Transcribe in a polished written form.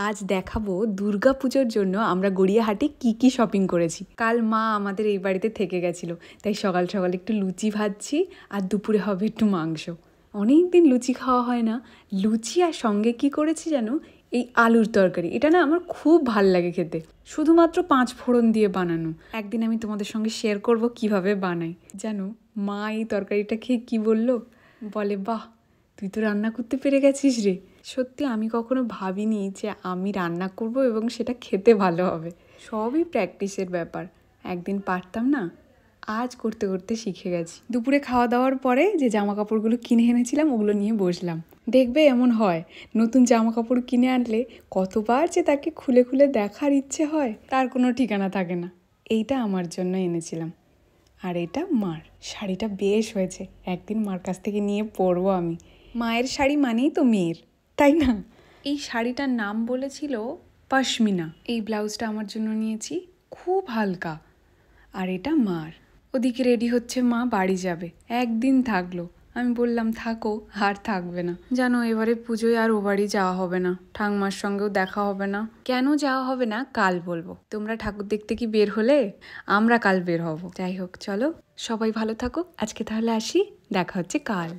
আজ দেখাবো দুর্গাপুজোর জন্য আমরা গড়িয়াহাটে কি কি শপিং করেছি। কাল মা আমাদের এই বাড়িতে থেকে গেছিলো, তাই সকাল সকাল একটু লুচি ভাজছি আর দুপুরে হবে একটু মাংস। অনেক দিন লুচি খাওয়া হয় না। লুচি আর সঙ্গে কি করেছি জানো, এই আলুর তরকারি। এটা না আমার খুব ভাল লাগে খেতে, শুধুমাত্র 5 ফোড়ন দিয়ে বানানো। একদিন আমি তোমাদের সঙ্গে শেয়ার করব কিভাবে বানাই। জানো মা এই তরকারিটা খেয়ে কি বললো, বলে বাহ তুই তো রান্না করতে পেরে গেছিস রে। সত্যি আমি কখনো ভাবিনি যে আমি রান্না করব এবং সেটা খেতে ভালো হবে। সবই প্র্যাকটিসের ব্যাপার। একদিন পারতাম না, আজ করতে করতে শিখে গেছি। দুপুরে খাওয়া দাওয়ার পরে যে জামা কাপড়গুলো কিনে এনেছিলাম ওগুলো নিয়ে বসলাম। দেখবে এমন হয়, নতুন জামা কাপড় কিনে আনলে কতবার যে তাকে খুলে খুলে দেখার ইচ্ছে হয় তার কোনো ঠিকানা থাকে না। এইটা আমার জন্য এনেছিলাম, আর এটা মার। শাড়িটা বেশ হয়েছে, একদিন মার কাছ থেকে নিয়ে পরবো আমি। মায়ের শাড়ি মানেই তো মেয়ের, তাই না? এই শাড়িটার নাম বলেছিল পশমিনা। এই ব্লাউজটা আমার জন্য নিয়েছি, খুব হালকা। আর এটা মার। ওদিকে রেডি হচ্ছে মা, বাড়ি যাবে, একদিন থাকলো। আমি বললাম থাকো, আর থাকবে না। জানো এবারে পুজোয় আর ও বাড়ি যাওয়া হবে না, ঠাংমার সঙ্গেও দেখা হবে না। কেন যাওয়া হবে না কাল বলবো। তোমরা ঠাকুর দেখতে কি বের হলে? আমরা কাল বের হব। যাই হোক চলো, সবাই ভালো থাকো। আজকে তাহলে আসি, দেখা হচ্ছে কাল।